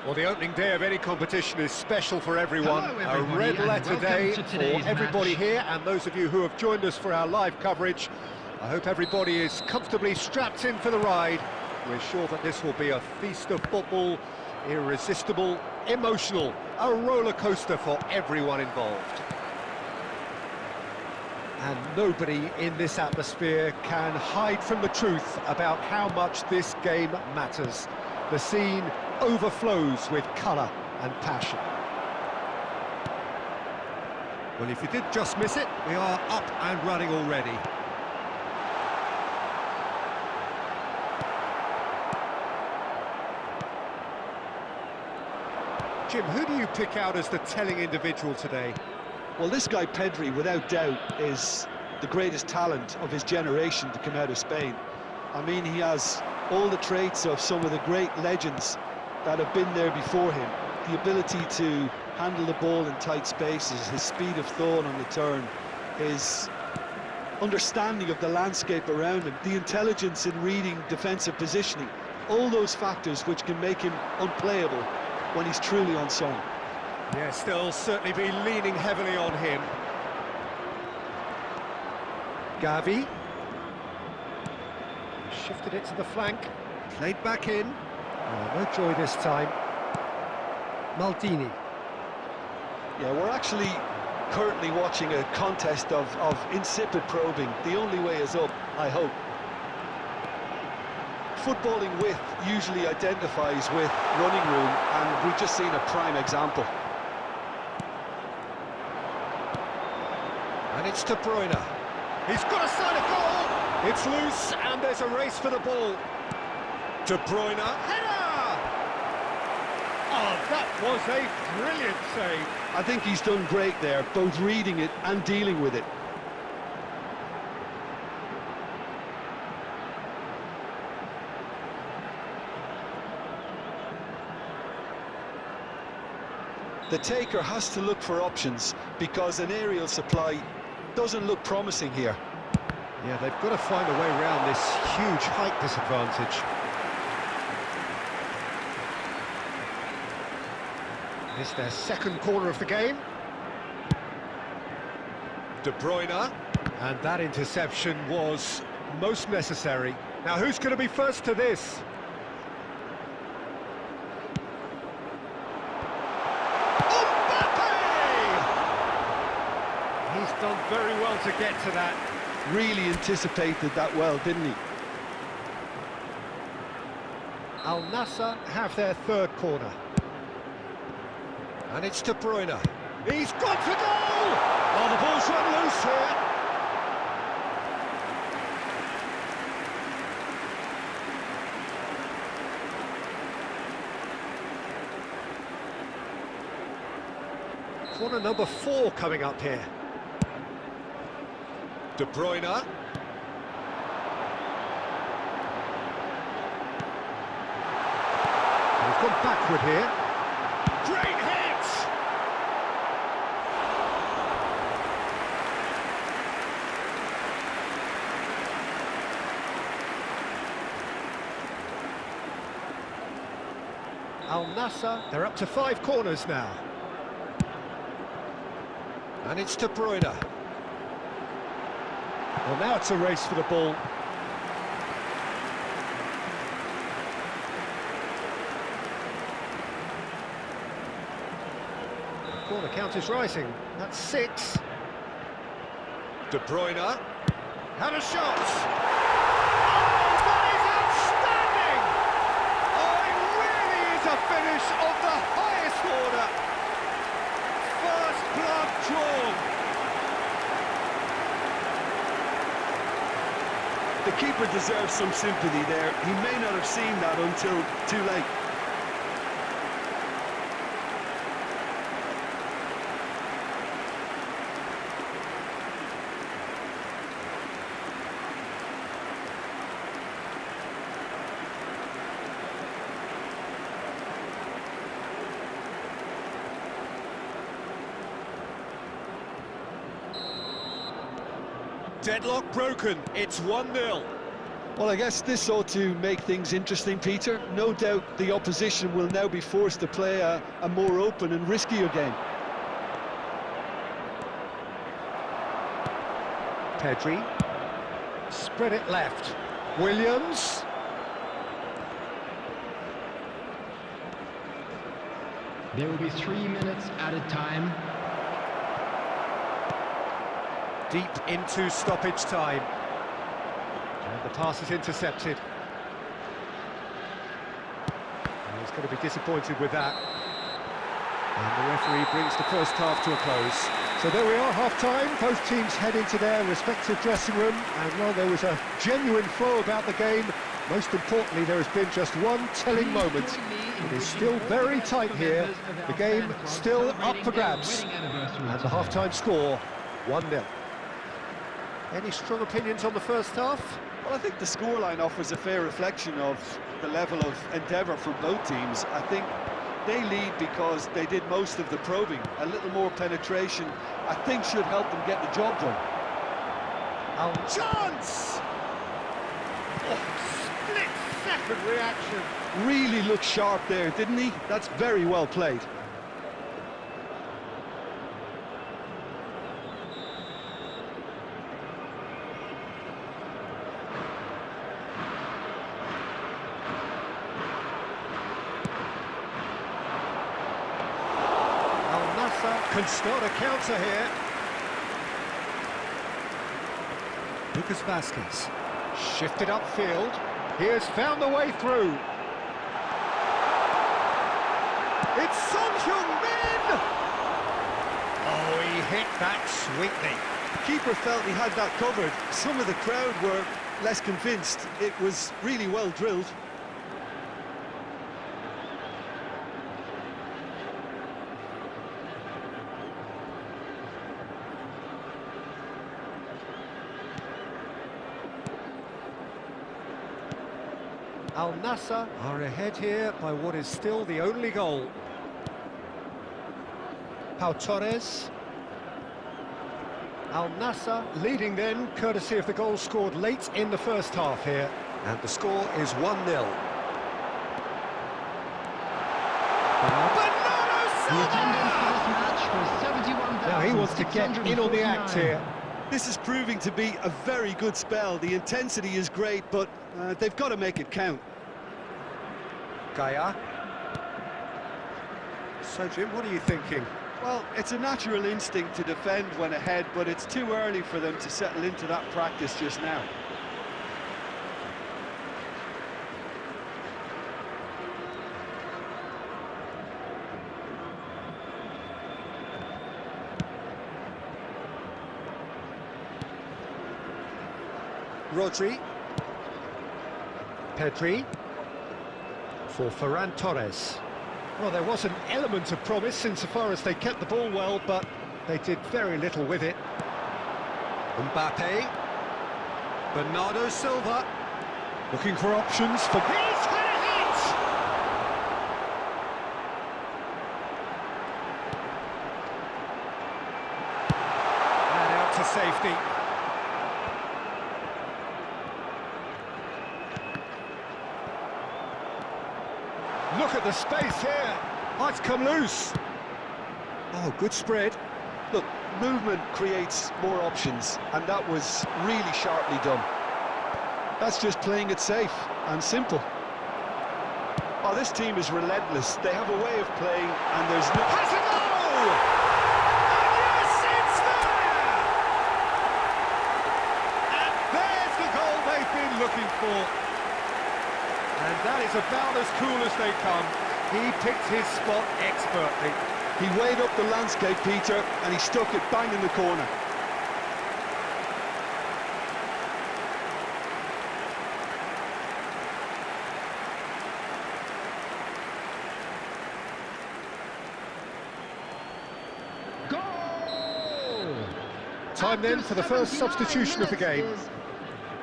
Well, the opening day of any competition is special for everyone. Hello, A red letter day to for everybody match. here, and those of you who have joined us for our live coverage. I hope everybody is comfortably strapped in for the ride. We're sure that this will be a feast of football, irresistible, emotional, a roller coaster for everyone involved. And nobody in this atmosphere can hide from the truth about how much this game matters. The scene overflows with colour and passion. Well, if you did just miss it, we are up and running already. Jim, who do you pick out as the telling individual today? Well, this guy Pedri, without doubt, is the greatest talent of his generation to come out of Spain. I mean, he has all the traits of some of the great legends that have been there before him. The ability to handle the ball in tight spaces, his speed of thought on the turn, his understanding of the landscape around him, the intelligence in reading defensive positioning, all those factors which can make him unplayable when he's truly on song. Yes, they'll certainly be leaning heavily on him. Gavi. Shifted it to the flank. Played back in. Oh, no joy this time. Maldini. Yeah, we're actually currently watching a contest of insipid probing. The only way is up, I hope. Footballing width usually identifies with running room, and we've just seen a prime example. And it's De Bruyne. He's got a sight of goal. It's loose, and there's a race for the ball. De Bruyne, header! Oh, that was a brilliant save. I think he's done great there, both reading it and dealing with it. The taker has to look for options because an aerial supply doesn't look promising here. Yeah, they've got to find a way around this huge height disadvantage. It's their second corner of the game. De Bruyne. And that interception was most necessary. Now, who's going to be first to this? He's done very well to get to that. Really anticipated that well, didn't he? Al Nassr have their third corner. And it's De Bruyne. He's got to goal! Oh, the ball's run loose here. Corner number 4 coming up here. De Bruyne. We've gone backward here. Great hit! Al Nassr, they're up to 5 corners now. And it's De Bruyne. Well, now it's a race for the ball. The corner count is rising. That's 6. De Bruyne. Had a shot! Oh, that is outstanding! Oh, it really is a finish of the highest order. First blood drawn. The keeper deserves some sympathy there. He may not have seen that until too late. Deadlock broken. It's 1-0. Well, I guess this ought to make things interesting, Peter. No doubt the opposition will now be forced to play a more open and riskier game. Pedri. Spread it left. Williams. There will be 3 minutes added time. Deep into stoppage time. And the pass is intercepted. And he's going to be disappointed with that. And the referee brings the first half to a close. So there we are, half-time. Both teams head into their respective dressing room. And while there was a genuine flow about the game, most importantly, there has been just one telling moment. It is still very tight here. The game still up for grabs. And the half-time score, 1-0. Any strong opinions on the first half? Well, I think the scoreline offers a fair reflection of the level of endeavour from both teams. I think they lead because they did most of the probing. A little more penetration, I think, should help them get the job done. Chance! Oh, split-second reaction. Really looked sharp there, didn't he? That's very well played. Can start a counter here. Lucas Vasquez shifted upfield. He has found the way through. It's Son Heung-min! Oh, he hit that sweetly. The keeper felt he had that covered. Some of the crowd were less convinced. It was really well drilled. Al Nassr are ahead here by what is still the only goal. Pau Torres. Al Nassr leading then, courtesy of the goal scored late in the first half here. And the score is 1-0. The attendance for this match was 71,000. Now he wants to get in on the act here. This is proving to be a very good spell. The intensity is great, but they've got to make it count. Gaia. So, Jim, what are you thinking? Well, it's a natural instinct to defend when ahead, but it's too early for them to settle into that practice just now. Rodri. Pedri. For Ferran Torres. Well, there was an element of promise insofar as they kept the ball well, but they did very little with it. Mbappe. Bernardo Silva. Looking for options for... He's had it! And out to safety. Look at the space here. Might come loose. Oh, good spread. Look, movement creates more options, and that was really sharply done. That's just playing it safe and simple. Oh, this team is relentless. They have a way of playing, and there's no... Has a goal! And yes, it's there! And there's the goal they've been looking for. And that is about as cool as they come. He picked his spot expertly. He weighed up the landscape, Peter, and he stuck it bang in the corner. Goal! Time then for the first substitution of the game.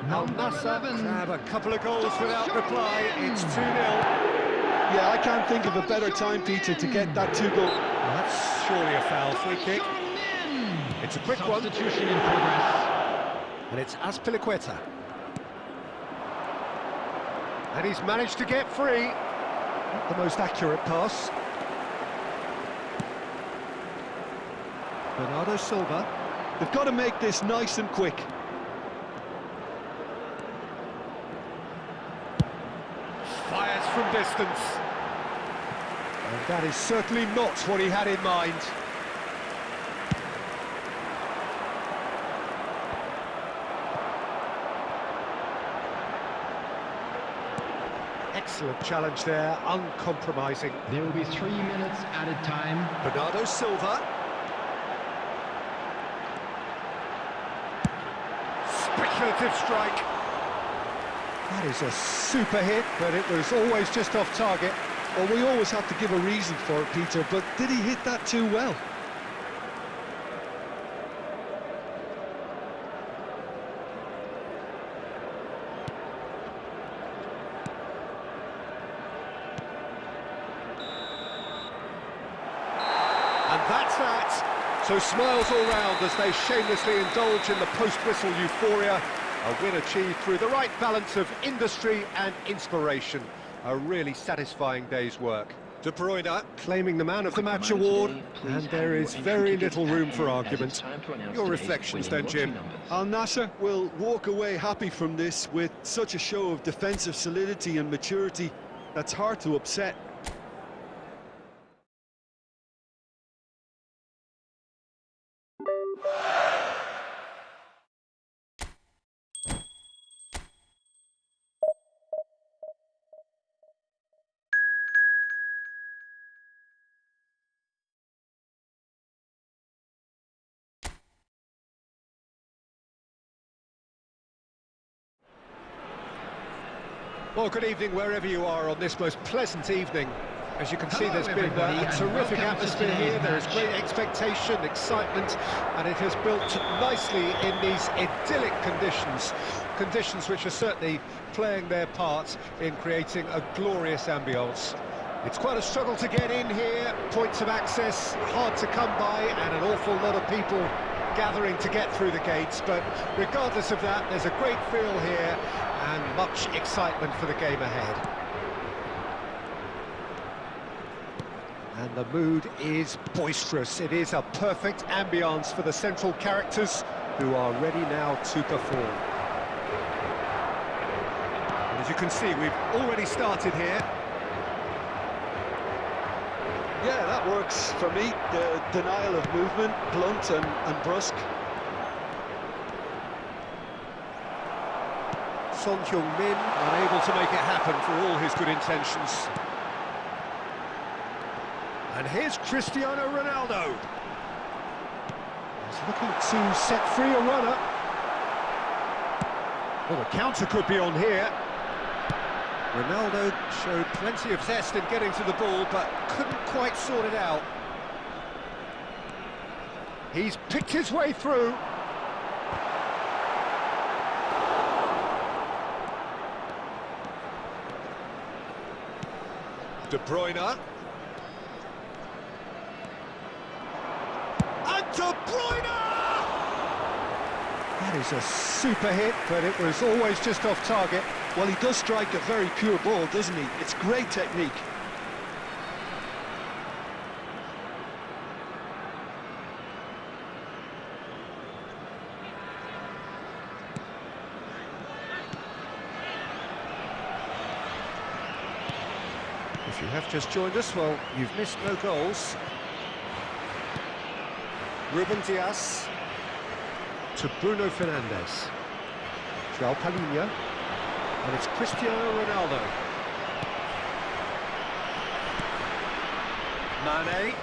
Al Nassr grab a couple of goals without reply. It's 2-0. Yeah, I can't think of a better time, Peter, to get that 2-goal. That's surely a foul. Free kick. It's a quick one. Substitution in progress. And it's Azpilicueta. And he's managed to get free. Not the most accurate pass. Bernardo Silva. They've got to make this nice and quick. Fires from distance. And that is certainly not what he had in mind. Excellent challenge there, uncompromising. There will be 3 minutes added time. Bernardo Silva. Speculative strike. That is a super hit, but it was always just off target. Well, we always have to give a reason for it, Peter, but did he hit that too well? And that's that. So smiles all round as they shamelessly indulge in the post-whistle euphoria. A win achieved through the right balance of industry and inspiration. A really satisfying day's work. De Bruyne claiming the Man of the Match award, and there is very little room for argument. Your reflections then, Jim? Al Nassr will walk away happy from this with such a show of defensive solidity and maturity that's hard to upset. Well, good evening wherever you are on this most pleasant evening. As you can see, there's been a terrific atmosphere here. There is great expectation, excitement, and it has built nicely in these idyllic conditions. Conditions which are certainly playing their part in creating a glorious ambience. It's quite a struggle to get in here, points of access hard to come by, and an awful lot of people gathering to get through the gates, but regardless of that, there's a great feel here and much excitement for the game ahead. And the mood is boisterous. It is a perfect ambience for the central characters who are ready now to perform. And as you can see, we've already started here. Yeah, that works for me. The denial of movement, blunt and brusque. Son Heung-min unable to make it happen for all his good intentions. And here's Cristiano Ronaldo. He's looking to set free a runner. Well, the counter could be on here. Ronaldo showed plenty of zest in getting to the ball, but couldn't quite sort it out. He's picked his way through. De Bruyne. And De Bruyne! That is a super hit, but it was always just off target. Well, he does strike a very pure ball, doesn't he? It's great technique. If you have just joined us, well, you've missed no goals. Ruben Dias to Bruno Fernandes. João Palhinha. And it's Cristiano Ronaldo. Mane.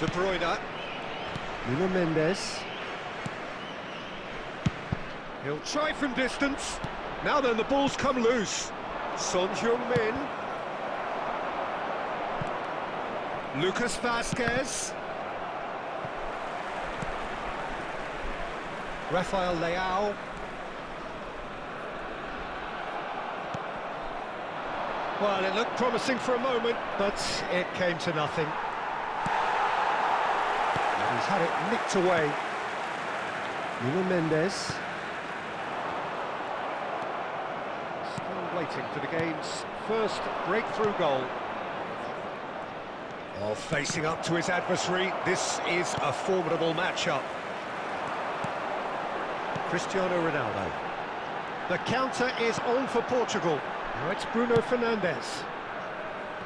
De Bruyne. Nuno Mendes. He'll try from distance. Now then, the ball's come loose. Son Heung-min. Lucas Vazquez. Rafael Leao. Well, it looked promising for a moment, but it came to nothing. And he's had it nicked away. Nuno Mendes. Still waiting for the game's first breakthrough goal. Oh, facing up to his adversary, this is a formidable matchup. Cristiano Ronaldo. The counter is on for Portugal. Now it's Bruno Fernandes.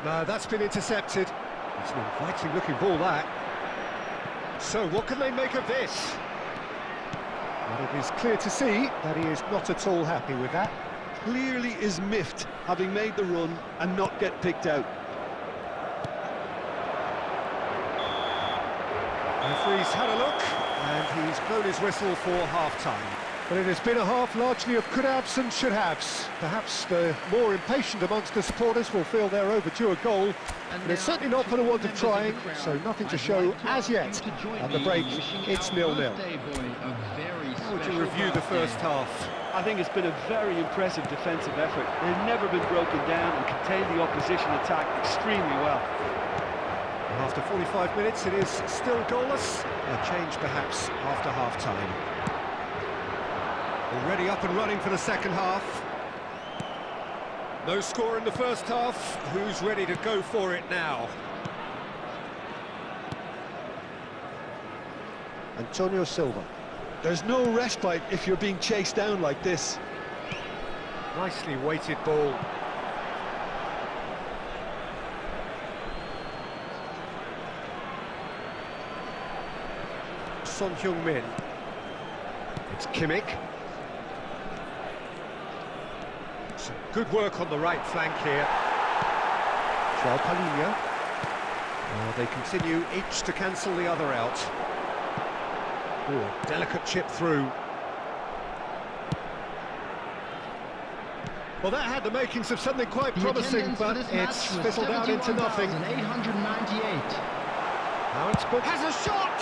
No, that's been intercepted. It's an inviting looking ball, that. So what can they make of this? Well, it is clear to see that he is not at all happy with that. Clearly is miffed, having made the run and not get picked out. Referee's had a look, and he's blown his whistle for half-time. But it has been a half largely of could-haves and should-haves. Perhaps the more impatient amongst the supporters will feel they're overdue a goal, but it's certainly not for the want of trying, so nothing to show as yet. At the break, it's 0-0. How would you review the first half? I think it's been a very impressive defensive effort. They've never been broken down and contained the opposition attack extremely well. After 45 minutes, it is still goalless. A change, perhaps, after half-time. Already up and running for the second half. No score in the first half. Who's ready to go for it now? Antonio Silva. There's no respite if you're being chased down like this. Nicely weighted ball. Son Heung-min. It's Kimmich. Some good work on the right flank here. Joao Palhinha. They continue each to cancel the other out. Ooh, delicate chip through. Well, that had the makings of something quite promising, but it's fizzled out into nothing. 898. Now it's booked. Has a shot!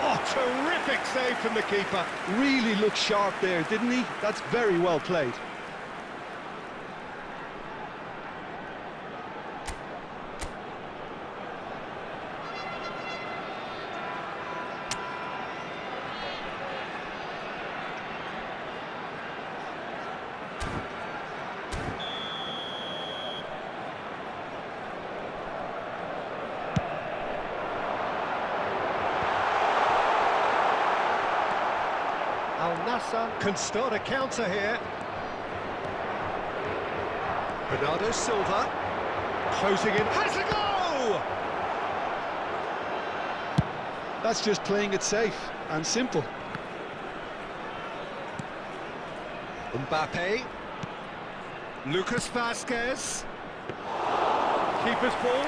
Oh, terrific save from the keeper. Really looked sharp there, didn't he? That's very well played. Al-Nassr can start a counter here. Bernardo Silva closing in, has a go! That's just playing it safe and simple. Mbappe, Lucas Vazquez, keeper's ball.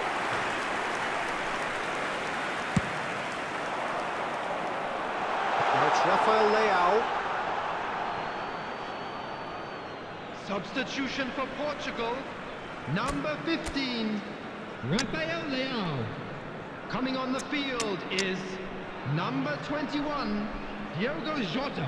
Now it's Rafael Leao. Substitution for Portugal. Number 15, Rafael Leao. Coming on the field is number 21, Diogo Jota.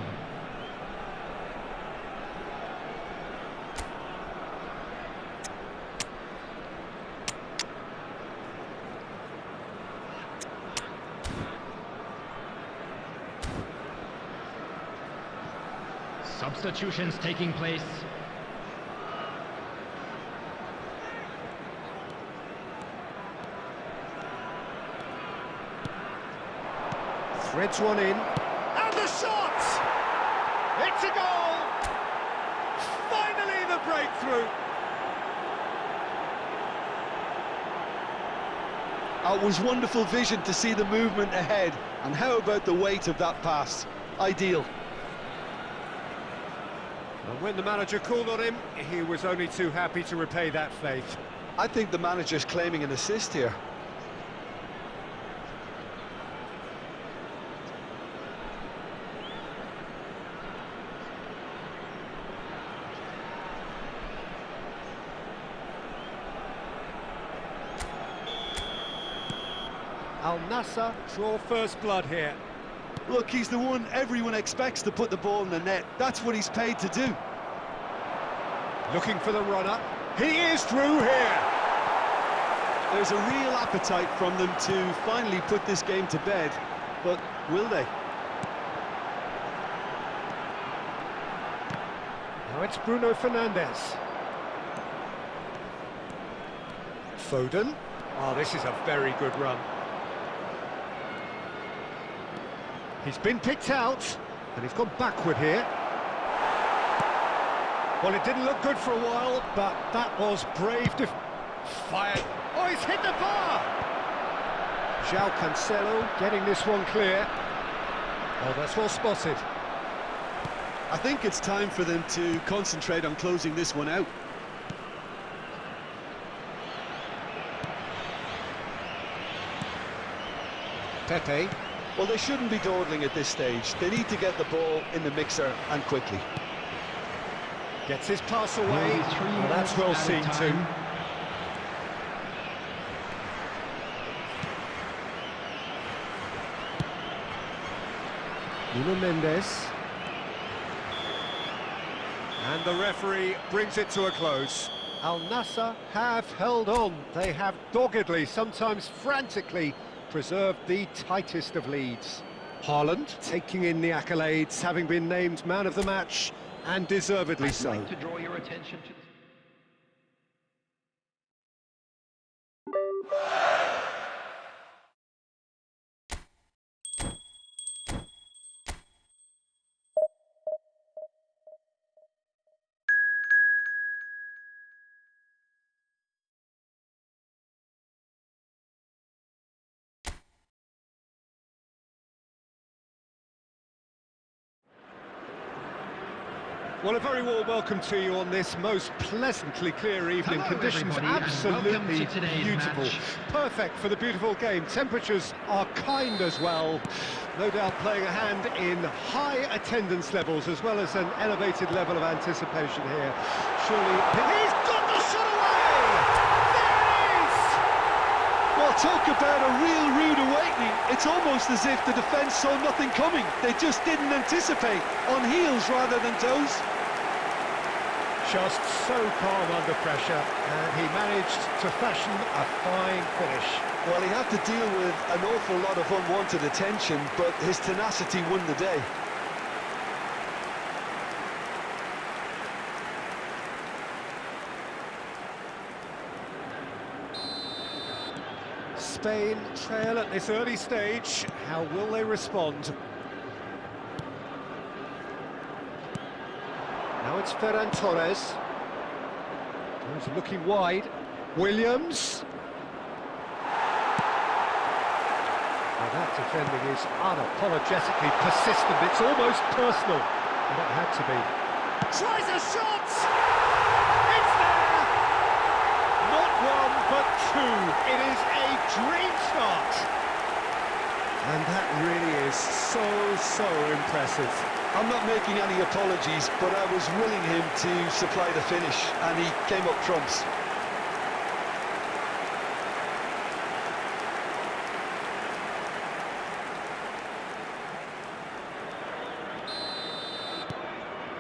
Substitutions taking place. Threads one in, and the shot! It's a goal! Finally the breakthrough! It was wonderful vision to see the movement ahead, and how about the weight of that pass? Ideal. And when the manager called on him, he was only too happy to repay that faith. I think the manager's claiming an assist here. Al-Nassr draw first blood here. Look, he's the one everyone expects to put the ball in the net. That's what he's paid to do. Looking for the runner. He is through here. There's a real appetite from them to finally put this game to bed, but will they? Now Now it's Bruno Fernandes. Foden. Oh, this is a very good run. He's been picked out, and he's gone backward here. Well, it didn't look good for a while, but that was brave fired. Oh, he's hit the bar! João Cancelo getting this one clear. Oh, that's well spotted. I think it's time for them to concentrate on closing this one out. Pepe. Well, they shouldn't be dawdling at this stage. They need to get the ball in the mixer and quickly. Gets his pass away. Well, That's well seen too. Nuno Mendes. And the referee brings it to a close. Al Nassr have held on. They have doggedly, sometimes frantically, preserved the tightest of leads. Haaland taking in the accolades, having been named man of the match, and deservedly so. I'd like to draw your attention to... Well, a very warm welcome to you on this most pleasantly clear evening. Hello, Conditions everybody, and welcome absolutely to today's beautiful. match. Perfect for the beautiful game. Temperatures are kind as well. No doubt playing a hand in high attendance levels as well as an elevated level of anticipation here. Surely... He's got the shot away! There it is! Well, talk about a real rude awakening. It's almost as if the defence saw nothing coming. They just didn't anticipate, on heels rather than toes. Just so calm under pressure, and he managed to fashion a fine finish. Well, he had to deal with an awful lot of unwanted attention, but his tenacity won the day. Spain trail at this early stage. How will they respond? Now it's Ferran Torres. He's looking wide. Williams. Well, that defending is unapologetically persistent. It's almost personal. But it had to be. Tries a shot! It's there! Not one, but two. It is a dream start. And that really is so impressive. I'm not making any apologies, but I was willing him to supply the finish, and he came up trumps.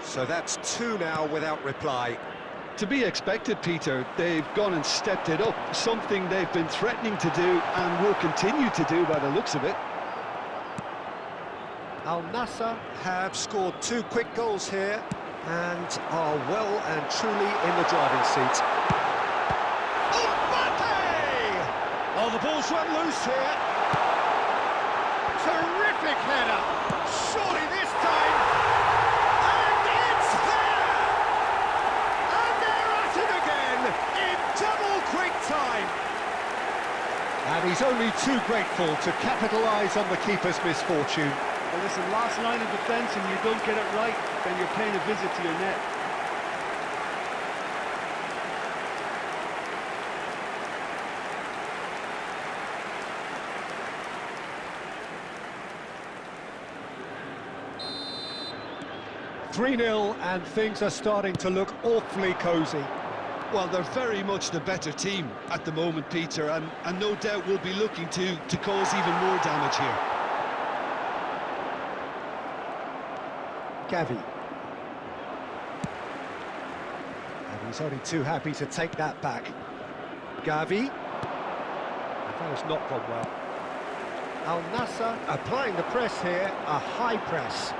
So that's two now without reply. To be expected, Peter. They've gone and stepped it up, something they've been threatening to do and will continue to do by the looks of it. Al Nassr have scored two quick goals here and are well and truly in the driving seat. Mbappe! Oh, the ball's run loose here. Terrific header. Surely this time. And it's there! And they're at it again in double quick time. And he's only too grateful to capitalise on the keeper's misfortune. Well, listen, last line of defence and you don't get it right, then you're paying a visit to your net. (3-0) and things are starting to look awfully cosy. Well, they're very much the better team at the moment, Peter, and no doubt will be looking to cause even more damage here. Gavi. And he's only too happy to take that back. Gavi. That has not gone well. Al Nassr applying the press here, a high press.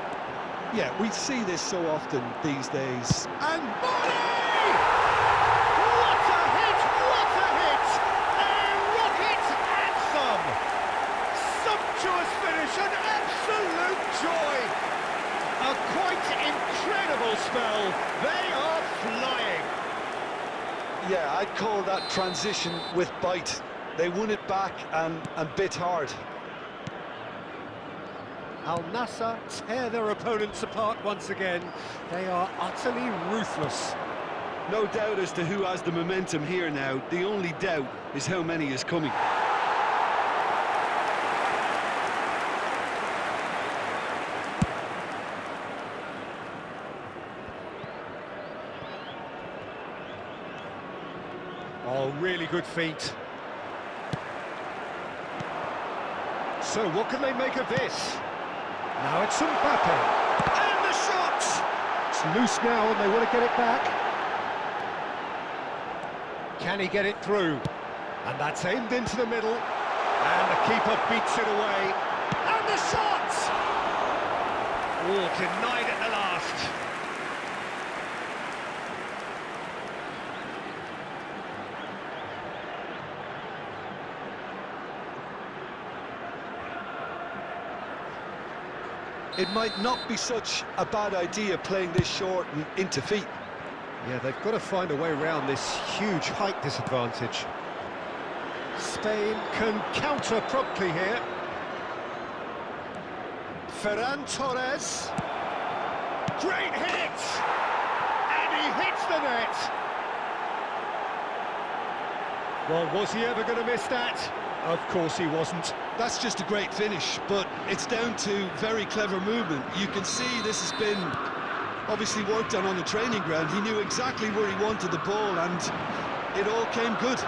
Yeah, we see this so often these days. And volley! What a hit! What a hit! A rocket anthem! Sumptuous finish, an absolute joy! A quite incredible spell. They are flying. Yeah, I'd call that transition with bite. They won it back and bit hard. Al Nassr tear their opponents apart once again. They are utterly ruthless. No doubt as to who has the momentum here now. The only doubt is how many is coming. Oh, really good feet. So what can they make of this? Now it's Mbappe. And the shot! It's loose now and they want to get it back. Can he get it through? And that's aimed into the middle. And the keeper beats it away. And the shot! Oh, denied at the last. It might not be such a bad idea playing this short and into feet. Yeah, they've got to find a way around this huge height disadvantage. Spain can counter promptly here. Ferran Torres. Great hit! And he hits the net! Well, was he ever going to miss that? Of course he wasn't. That's just a great finish, but it's down to very clever movement. You can see this has been obviously worked on the training ground. He knew exactly where he wanted the ball, and it all came good.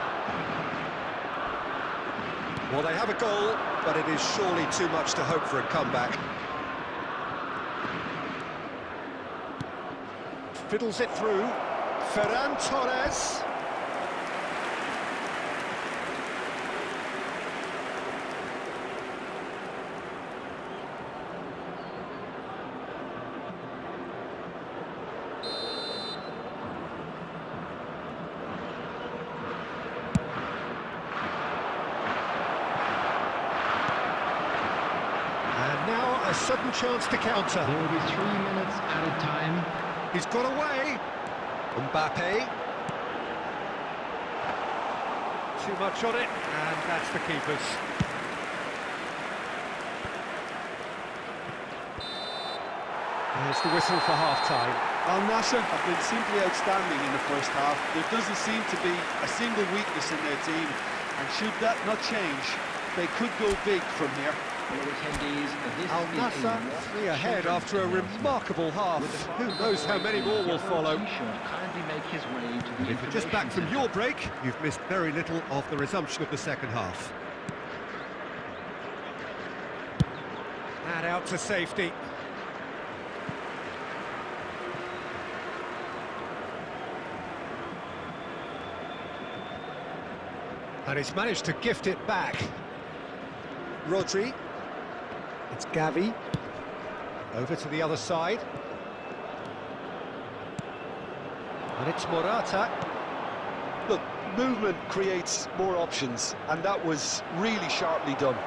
Well, they have a goal, but it is surely too much to hope for a comeback. Fiddles it through. Ferran Torres. A sudden chance to counter. There will be 3 minutes added time. He's got away. Mbappe. Too much on it, and that's the keeper's. There's the whistle for half-time. Al Nassr have been simply outstanding in the first half. There doesn't seem to be a single weakness in their team, and should that not change, they could go big from here. Al Nassr 3 ahead after a remarkable half. Who knows how many more will follow. And if you're just back from your break, you've missed very little of the resumption of the second half. And out to safety. And he's managed to gift it back. Rodri. It's Gavi. Over to the other side. And it's Morata. Look, movement creates more options, and that was really sharply done.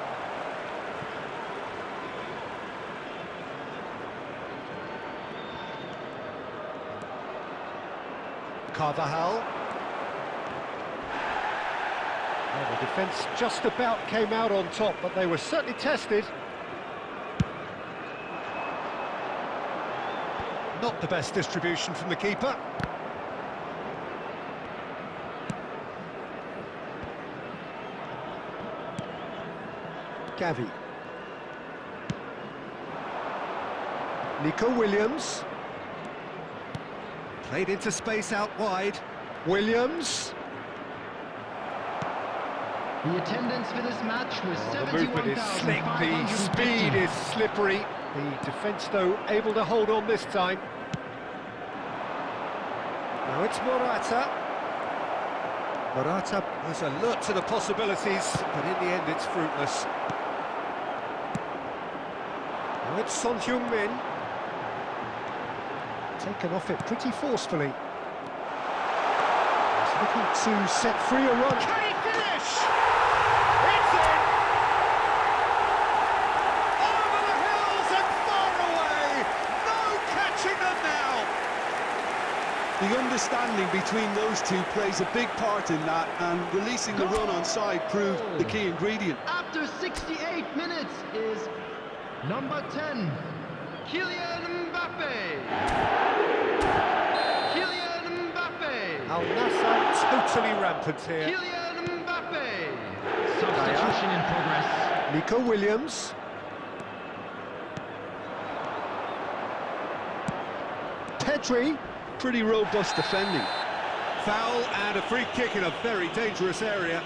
Carvajal. Well, the defence just about came out on top, but they were certainly tested. Not the best distribution from the keeper. Gavi. Nico Williams. Played into space out wide. Williams. The attendance for this match was The movement is slick, the speed is slippery. The defence, though, able to hold on this time. Now it's Morata. Morata has alert to the possibilities, but in the end it's fruitless. Now it's Son Heung-min. taken off it pretty forcefully. He's looking to set free a run. Can he finish? It's in! Over the hills and far away! No catching them now! The understanding between those two plays a big part in that, and releasing the run on side proved the key ingredient. After 68 minutes is number 10, Kylian Mbappe. Kylian Mbappe. Al Nassr totally rampant here. Kylian Mbappe. Substitution in progress. Nico Williams. Pedri. Pretty robust defending. Foul and a free kick in a very dangerous area.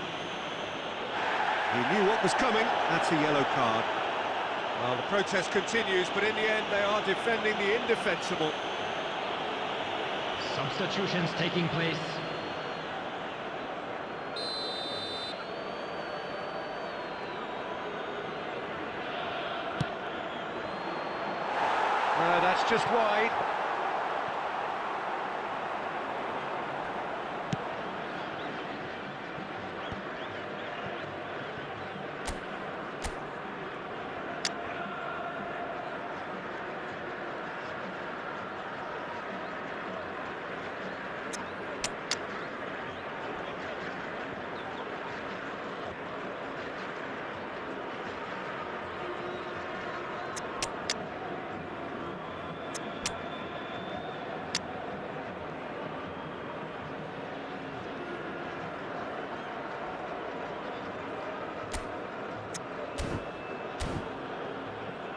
He knew what was coming. That's a yellow card. Well, the protest continues, but in the end they are defending the indefensible. Substitutions taking place. That's just wide.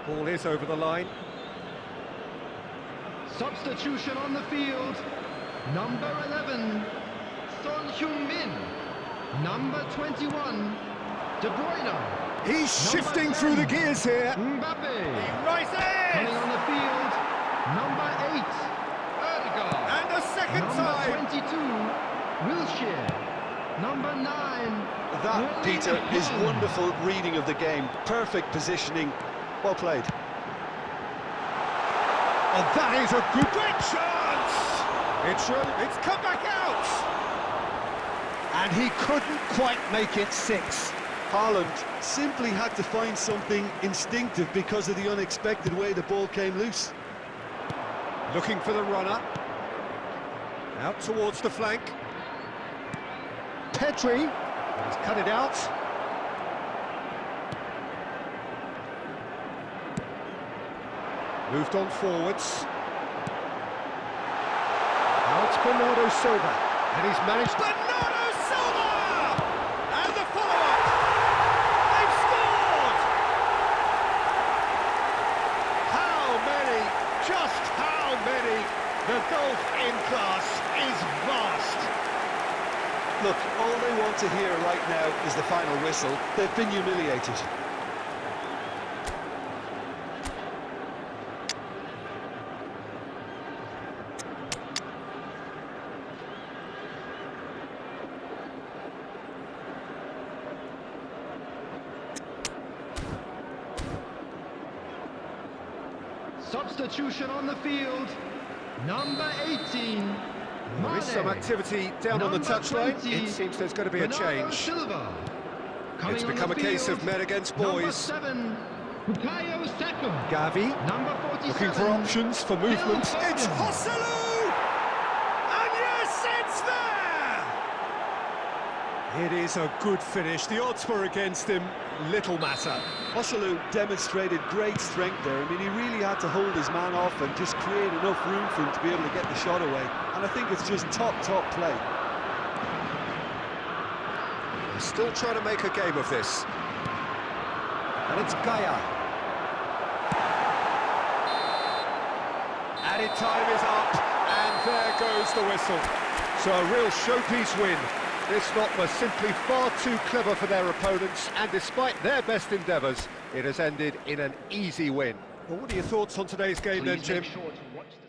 Ball is over the line. Substitution on the field. Number 11, Son Heung-min. Number 21, De Bruyne. He's shifting through the gears here. Mbappe. He rises! Coming on the field, number 8, Ødegaard. And a second Number time. 22, Wilshere. Number 9. That, Peter, is wonderful reading of the game. Perfect positioning. Well played. And that is a good great chance! It's come back out! And he couldn't quite make it 6. Haaland simply had to find something instinctive because of the unexpected way the ball came loose. Looking for the runner. Out towards the flank. Pedri. He's cut it out. Moved on forwards. Now it's Bernardo Silva. And he's managed... Bernardo Silva! And the follow-up! They've scored! How many? Just how many? The golf in class is vast. Look, all they want to hear right now is the final whistle. They've been humiliated. Substitution on the field, number 18. There is some activity down on the touchline. 20, It seems there's going to be a Bernardo change. Silva. It's become a case of men against boys. Number 7, Bukayo Saka. Gavi Number 47. looking for options for movement. Phil It's Foden. Hosselu! And yes, it's there! It is a good finish. The odds were against him. Little matter. Hosselu demonstrated great strength there. I mean, he really had to hold his man off and just create enough room for him to be able to get the shot away. And I think it's just top play. They're still trying to make a game of this. And it's Gaia. Added time is up, and there goes the whistle. So a real showpiece win. This lot were simply far too clever for their opponents, and despite their best endeavours, it has ended in an easy win. Well, what are your thoughts on today's game then, Please Jim? make sure to watch the